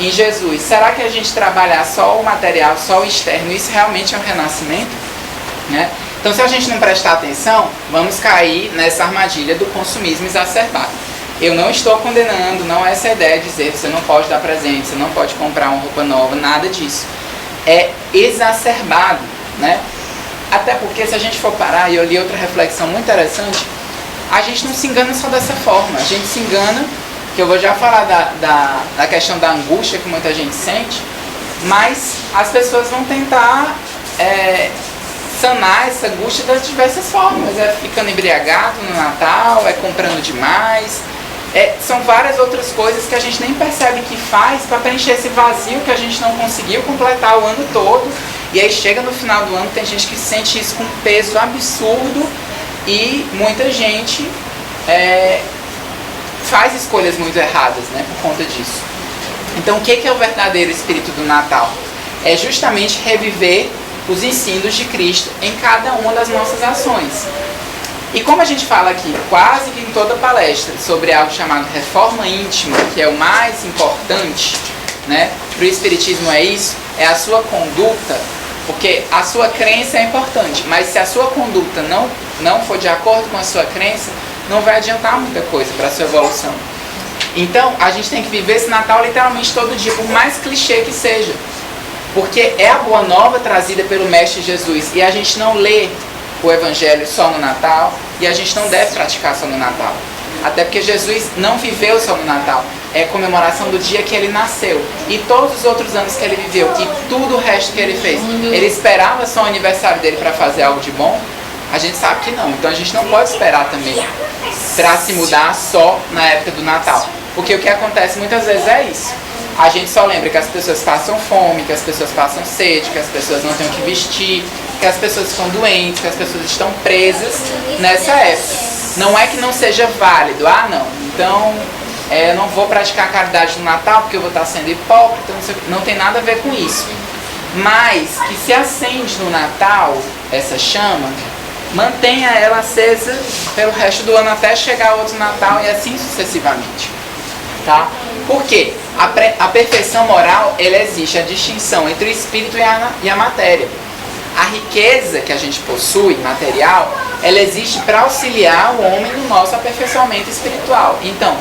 em Jesus. Será que a gente trabalhar só o material, só o externo, isso realmente é um renascimento? Né? Então, se a gente não prestar atenção, vamos cair nessa armadilha do consumismo exacerbado. Eu não estou condenando, não é essa a ideia de dizer que você não pode dar presente, você não pode comprar uma roupa nova, nada disso. É exacerbado, né? Até porque se a gente for parar, e eu li outra reflexão muito interessante, a gente não se engana só dessa forma, a gente se engana, que eu vou já falar da questão da angústia que muita gente sente, mas as pessoas vão tentar sanar essa angústia das diversas formas, ficando embriagado no Natal, comprando demais, são várias outras coisas que a gente nem percebe que faz para preencher esse vazio que a gente não conseguiu completar o ano todo, e aí chega no final do ano, tem gente que sente isso com um peso absurdo, e muita gente faz escolhas muito erradas, né, por conta disso. Então, o que é o verdadeiro espírito do Natal? É justamente reviver os ensinos de Cristo em cada uma das nossas ações. E como a gente fala aqui, quase que em toda palestra, sobre algo chamado reforma íntima, que é o mais importante, né, para o Espiritismo é isso, é a sua conduta, porque a sua crença é importante, mas se a sua conduta não for de acordo com a sua crença, não vai adiantar muita coisa para a sua evolução. Então, a gente tem que viver esse Natal literalmente todo dia, por mais clichê que seja. Porque é a boa nova trazida pelo Mestre Jesus. E a gente não lê o Evangelho só no Natal, e a gente não deve praticar só no Natal. Até porque Jesus não viveu só no Natal. É comemoração do dia que ele nasceu. E todos os outros anos que ele viveu, e tudo o resto que ele fez. Ele esperava só o aniversário dele para fazer algo de bom? A gente sabe que não. Então a gente não pode esperar também para se mudar só na época do Natal. Porque o que acontece muitas vezes é isso. A gente só lembra que as pessoas passam fome, que as pessoas passam sede, que as pessoas não têm o que vestir, que as pessoas estão doentes, que as pessoas estão presas nessa época. Não é que não seja válido. Ah, não. Então, eu não vou praticar caridade no Natal porque eu vou estar sendo hipócrita. Não tem nada a ver com isso. Mas que se acende no Natal essa chama, mantenha ela acesa pelo resto do ano até chegar outro Natal e assim sucessivamente. Tá? Por quê? A perfeição moral, ela existe, a distinção entre o espírito e a matéria. A riqueza que a gente possui, material, ela existe para auxiliar o homem no nosso aperfeiçoamento espiritual. Então,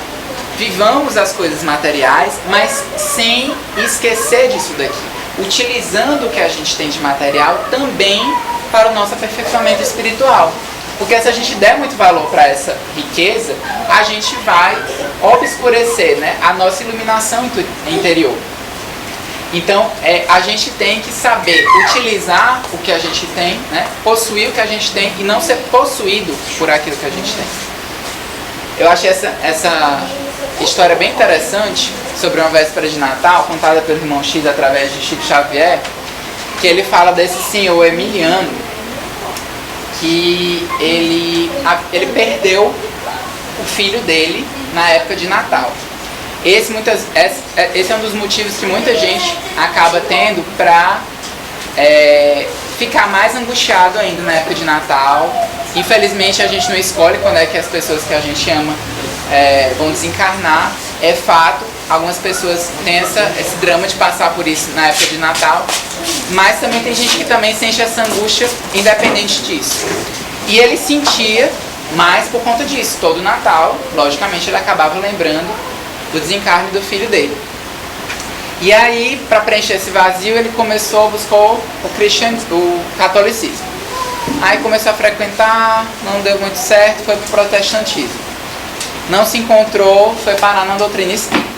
vivamos as coisas materiais, mas sem esquecer disso daqui. Utilizando o que a gente tem de material também para o nosso aperfeiçoamento espiritual. Porque se a gente der muito valor para essa riqueza, a gente vai obscurecer, né, a nossa iluminação interior. Então, a gente tem que saber utilizar o que a gente tem, né? Possuir o que a gente tem e não ser possuído por aquilo que a gente tem. Eu achei essa história bem interessante sobre uma véspera de Natal, contada pelo irmão X através de Chico Xavier, que ele fala desse senhor Emiliano, que ele perdeu o filho dele na época de Natal. Esse é um dos motivos que muita gente acaba tendo para ficar mais angustiado ainda na época de Natal. Infelizmente a gente não escolhe quando é que as pessoas que a gente ama vão desencarnar. É fato, algumas pessoas têm esse drama de passar por isso na época de Natal, mas também tem gente que também sente essa angústia independente disso. E ele sentia mais por conta disso. Todo Natal, logicamente, ele acabava lembrando do desencarne do filho dele. E aí, para preencher esse vazio, ele buscou o catolicismo. Aí começou a frequentar, não deu muito certo, foi pro protestantismo. Não se encontrou, foi parar na doutrina espírita.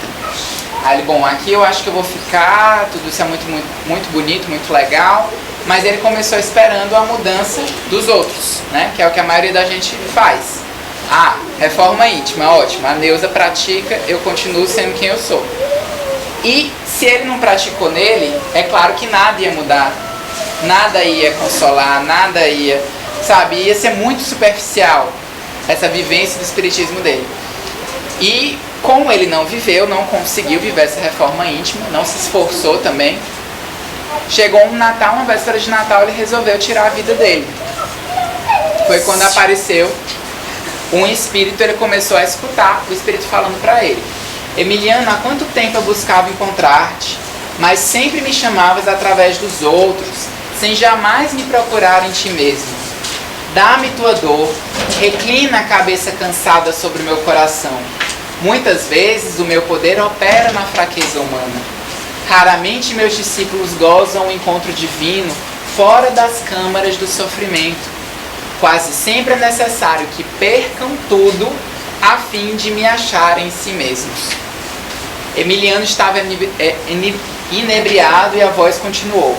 Aí ele, aqui eu acho que eu vou ficar, tudo isso é muito, muito, muito bonito, muito legal. Mas ele começou esperando a mudança dos outros, né? Que é o que a maioria da gente faz. Reforma íntima, ótimo. A Neuza pratica, eu continuo sendo quem eu sou. E se ele não praticou nele, é claro que nada ia mudar. Nada ia consolar, nada ia... ia ser muito superficial essa vivência do espiritismo dele. E como ele não viveu, não conseguiu viver essa reforma íntima, não se esforçou também, chegou um Natal, uma véspera de Natal, ele resolveu tirar a vida dele. Foi quando apareceu um espírito, ele começou a escutar o espírito falando para ele: Emiliano, há quanto tempo eu buscava encontrar-te, mas sempre me chamavas através dos outros, sem jamais me procurar em ti mesmo. Dá-me tua dor, reclina a cabeça cansada sobre o meu coração. Muitas vezes o meu poder opera na fraqueza humana. Raramente meus discípulos gozam o encontro divino fora das câmaras do sofrimento. Quase sempre é necessário que percam tudo a fim de me achar em si mesmos. Emiliano estava inebriado e a voz continuou: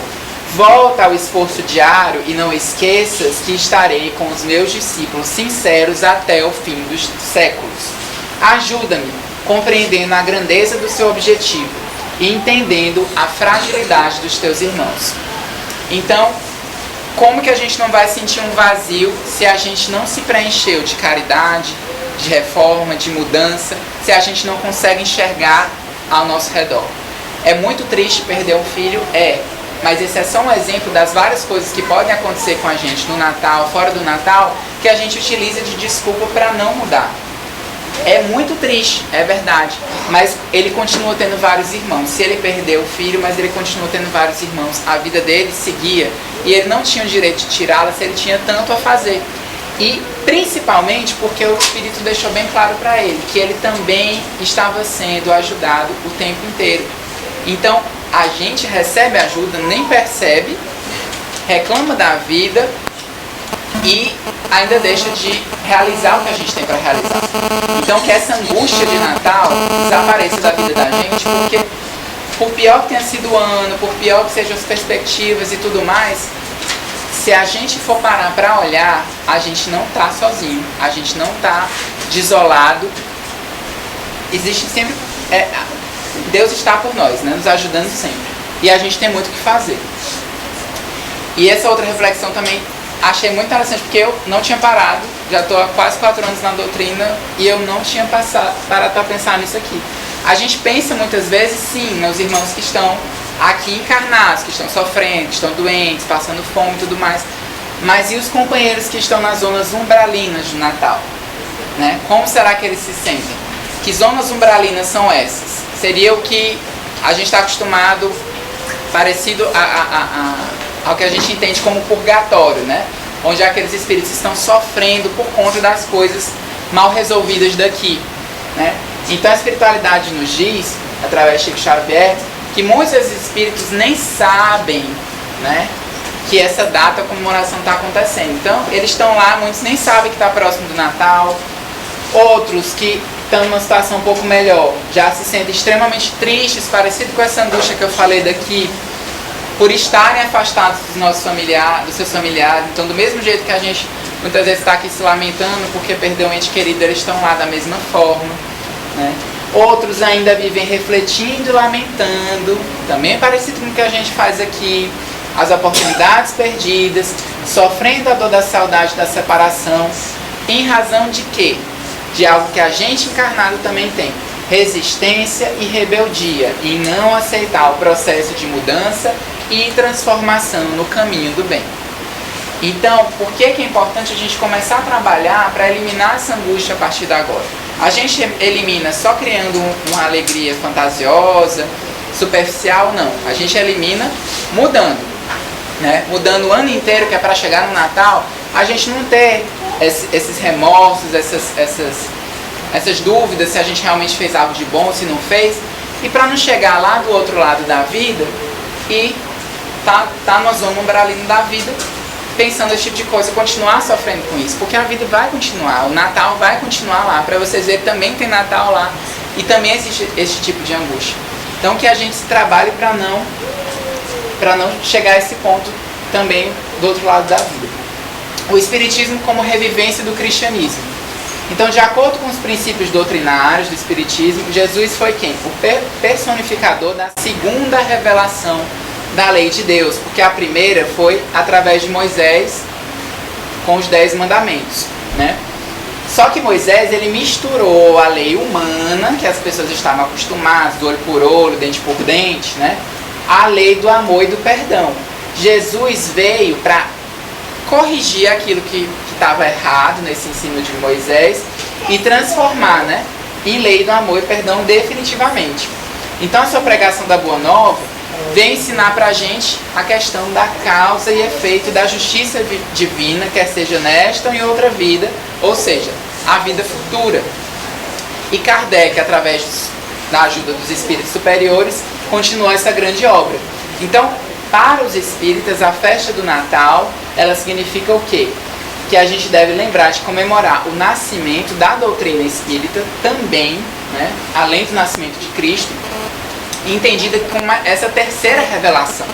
volta ao esforço diário e não esqueças que estarei com os meus discípulos sinceros até o fim dos séculos. Ajuda-me, compreendendo a grandeza do seu objetivo e entendendo a fragilidade dos teus irmãos. Então, como que a gente não vai sentir um vazio se a gente não se preencheu de caridade, de reforma, de mudança, se a gente não consegue enxergar ao nosso redor? É muito triste perder um filho? Mas esse é só um exemplo das várias coisas que podem acontecer com a gente no Natal, fora do Natal, que a gente utiliza de desculpa para não mudar. É muito triste, é verdade, mas ele continua tendo vários irmãos. Se ele perdeu o filho, mas ele continua tendo vários irmãos. A vida dele seguia e ele não tinha o direito de tirá-la se ele tinha tanto a fazer. E principalmente porque o Espírito deixou bem claro para ele que ele também estava sendo ajudado o tempo inteiro. Então a gente recebe ajuda, nem percebe, reclama da vida e ainda deixa de realizar o que a gente tem para realizar. Então que essa angústia de Natal desapareça da vida da gente, porque por pior que tenha sido o ano, por pior que sejam as perspectivas e tudo mais, se a gente for parar para olhar, a gente não está sozinho, a gente não está desolado. Existe sempre... Deus está por nós, né, nos ajudando sempre. E a gente tem muito o que fazer. E essa outra reflexão também achei muito interessante, porque eu não tinha parado, já estou há quase 4 anos na doutrina, e eu não tinha parado para pensar nisso aqui. A gente pensa muitas vezes, sim, nos irmãos que estão aqui encarnados, que estão sofrendo, que estão doentes, passando fome e tudo mais. Mas e os companheiros que estão nas zonas umbralinas do Natal? Né? Como será que eles se sentem? Que zonas umbralinas são essas? Seria o que a gente está acostumado, parecido ao que a gente entende como purgatório, né? Onde aqueles espíritos estão sofrendo por conta das coisas mal resolvidas daqui, né? Então a espiritualidade nos diz, através de Chico Xavier, que muitos espíritos nem sabem, né, que essa data a comemoração está acontecendo. Então eles estão lá, muitos nem sabem que está próximo do Natal, outros que estão numa situação um pouco melhor, já se sentem extremamente tristes, parecido com essa angústia que eu falei daqui, por estarem afastados dos nossos familiares, dos seus familiares. Então, do mesmo jeito que a gente muitas vezes está aqui se lamentando porque perdeu um ente querido, eles estão lá da mesma forma, né? Outros ainda vivem refletindo e lamentando, também parecido com o que a gente faz aqui, as oportunidades perdidas, sofrendo a dor da saudade da separação, em razão de quê? De algo que a gente encarnado também tem: resistência e rebeldia em não aceitar o processo de mudança e transformação no caminho do bem. Então, por que é importante a gente começar a trabalhar para eliminar essa angústia a partir de agora? A gente elimina só criando uma alegria fantasiosa, superficial? Não. A gente elimina mudando, né? Mudando o ano inteiro, que é para chegar no Natal, a gente não ter esses remorsos, essas dúvidas se a gente realmente fez algo de bom ou se não fez, e para não chegar lá do outro lado da vida e tá numa zona umbralina da vida, pensando esse tipo de coisa, continuar sofrendo com isso, porque a vida vai continuar, o Natal vai continuar lá, para vocês verem, também tem Natal lá, e também existe esse tipo de angústia. Então que a gente se trabalhe para não chegar a esse ponto também do outro lado da vida. O Espiritismo como revivência do cristianismo. Então, de acordo com os princípios doutrinários do Espiritismo, Jesus foi quem? O personificador da segunda revelação da lei de Deus, porque a primeira foi através de Moisés com os 10 mandamentos, né? Só que Moisés, ele misturou a lei humana, que as pessoas estavam acostumadas, do olho por olho, dente por dente, né? A lei do amor e do perdão. Jesus veio para corrigir aquilo que estava errado nesse ensino de Moisés e transformar, né, em lei do amor e perdão definitivamente. Então a sua pregação da Boa Nova vem ensinar para a gente a questão da causa e efeito da justiça divina, quer seja nesta ou em outra vida, ou seja, a vida futura. E Kardec, através da ajuda dos espíritos superiores, continuou essa grande obra. Então, para os espíritas, a festa do Natal, ela significa o quê? Que a gente deve lembrar de comemorar o nascimento da doutrina espírita também, né, além do nascimento de Cristo, entendida como essa terceira revelação,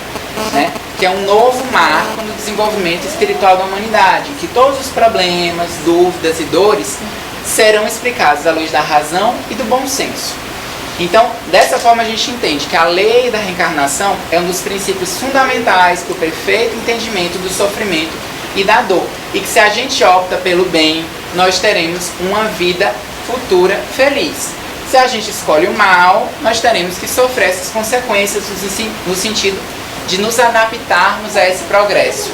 né, que é um novo marco no desenvolvimento espiritual da humanidade, em que todos os problemas, dúvidas e dores serão explicados à luz da razão e do bom senso. Então, dessa forma a gente entende que a lei da reencarnação é um dos princípios fundamentais para o perfeito entendimento do sofrimento e da dor, e que se a gente opta pelo bem, nós teremos uma vida futura feliz. Se a gente escolhe o mal, nós teremos que sofrer essas consequências no sentido de nos adaptarmos a esse progresso.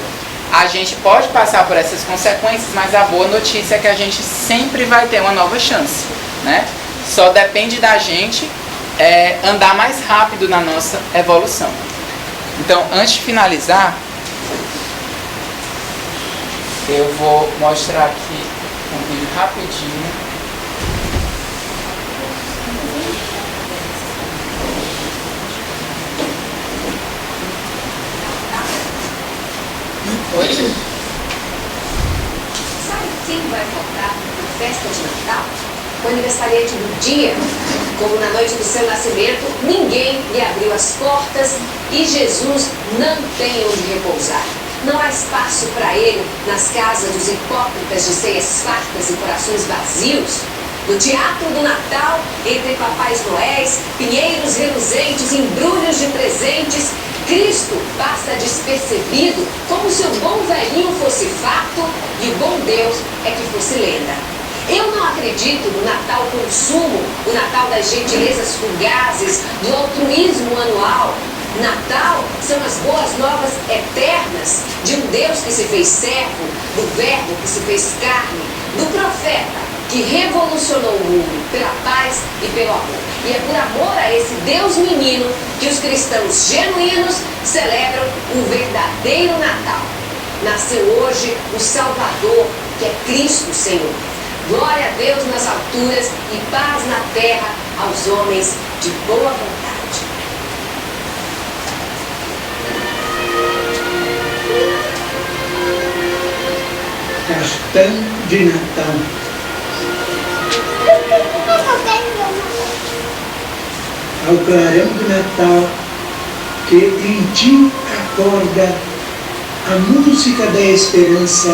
A gente pode passar por essas consequências, mas a boa notícia é que a gente sempre vai ter uma nova chance, né? Só depende da gente andar mais rápido na nossa evolução. Então, antes de finalizar, eu vou mostrar aqui um vídeo rapidinho. Oi? Sabe quem vai faltar na festa de Natal? O aniversariante do dia, como na noite do seu nascimento, ninguém lhe abriu as portas e Jesus não tem onde repousar. Não há espaço para ele nas casas dos hipócritas de ceias fartas e corações vazios. No teatro do Natal, entre papais noéis, pinheiros reluzentes, embrulhos de presentes, Cristo passa despercebido como se o bom velhinho fosse fato e o bom Deus é que fosse lenda. Eu não acredito no Natal consumo, o Natal das gentilezas fugazes, do altruísmo anual. Natal são as boas novas eternas de um Deus que se fez servo, do Verbo que se fez carne, do profeta que revolucionou o mundo pela paz e pelo amor. E é por amor a esse Deus menino que os cristãos genuínos celebram o verdadeiro Natal. Nasceu hoje o Salvador, que é Cristo Senhor. Glória a Deus nas alturas e paz na terra aos homens de boa vontade. Castanho de Natal. ao clarão do Natal, que em ti acorda a música da esperança.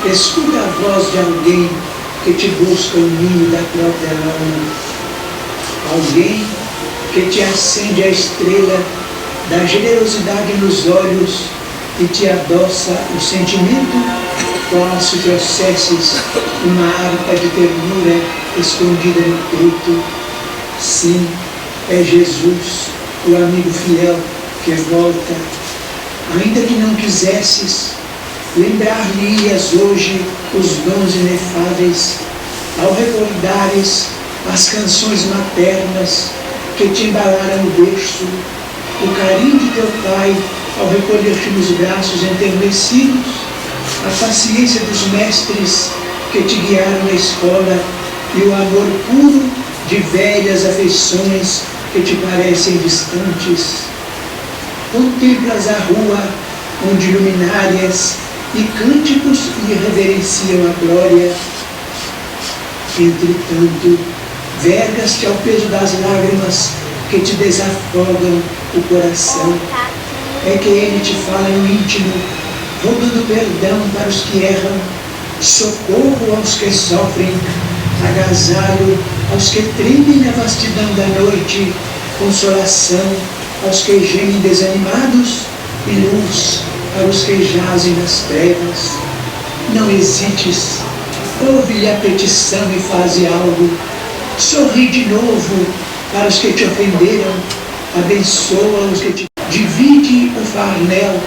Escuta a voz de alguém que te busca o ninho da própria alma. Alguém que te acende a estrela da generosidade nos olhos e te adoça o sentimento, qual se trouxesses uma harpa de ternura escondida no peito. Sim, é Jesus, o amigo fiel que volta. Ainda que não quisesses, lembrar-lhe-ias hoje os dons inefáveis, ao recordares as canções maternas que te embalaram o berço, o carinho de teu pai ao recolher-te nos braços enternecidos, a paciência dos mestres que te guiaram na escola e o amor puro de velhas afeições que te parecem distantes. Contemplas a rua onde luminárias e cânticos lhe reverenciam a glória. Entretanto, vergas-te ao peso das lágrimas que te desafogam o coração. É que ele te fala no íntimo, rogando perdão para os que erram, socorro aos que sofrem, agasalho aos que tremem na vastidão da noite, consolação aos que gemem desanimados e luz para os que jazem nas trevas. Não hesites, ouve-lhe a petição e faze algo. Sorri de novo para os que te ofenderam, abençoa os que te... Divide o farnel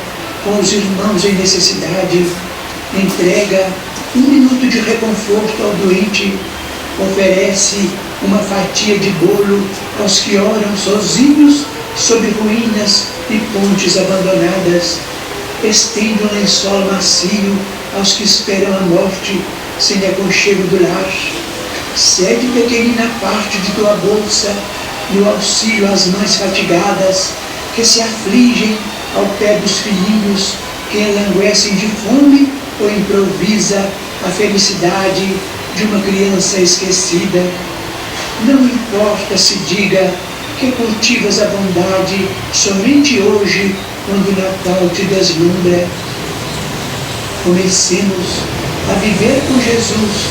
com os irmãos em necessidade, entrega um minuto de reconforto ao doente, oferece uma fatia de bolo aos que oram sozinhos sob ruínas e pontes abandonadas, estende um lençol macio aos que esperam a morte sem aconchego do lar, cede pequenina parte de tua bolsa no auxílio às mães fatigadas que se afligem ao pé dos filhinhos que enlanguecem de fome ou improvisa a felicidade de uma criança esquecida. Não importa se diga que cultivas a bondade somente hoje, quando o Natal te deslumbra. Comecemos a viver com Jesus,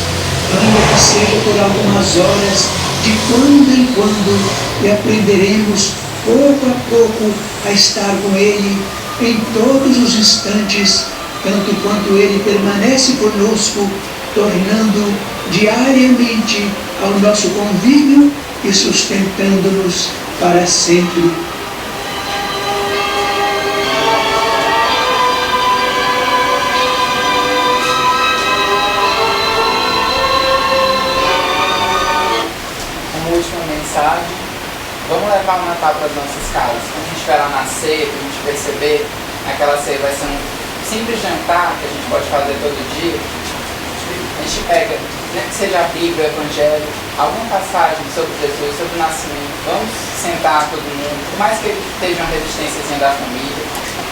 ainda que seja por algumas horas, de quando em quando, e aprenderemos pouco a pouco a estar com Ele em todos os instantes, tanto quanto Ele permanece conosco, tornando diariamente ao nosso convívio e sustentando-nos para sempre. Uma última mensagem: vamos levar o Natal para as nossas casas. Quando a gente vai lá na ceia, a gente perceber aquela ceia vai ser um simples jantar que a gente pode fazer todo dia. A gente pega, né, que seja a Bíblia, o Evangelho, alguma passagem sobre Jesus, sobre o nascimento. Vamos sentar todo mundo, por mais que ele esteja uma resistênciazinha da família,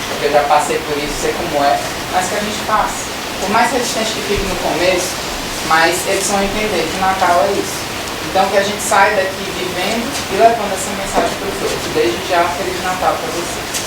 porque eu já passei por isso, sei como é, mas que a gente faça. Por mais resistente que fique no começo, mas eles vão entender que o Natal é isso. Então que a gente saia daqui vivendo e levando essa mensagem para os outros. Desde já, Feliz Natal para você.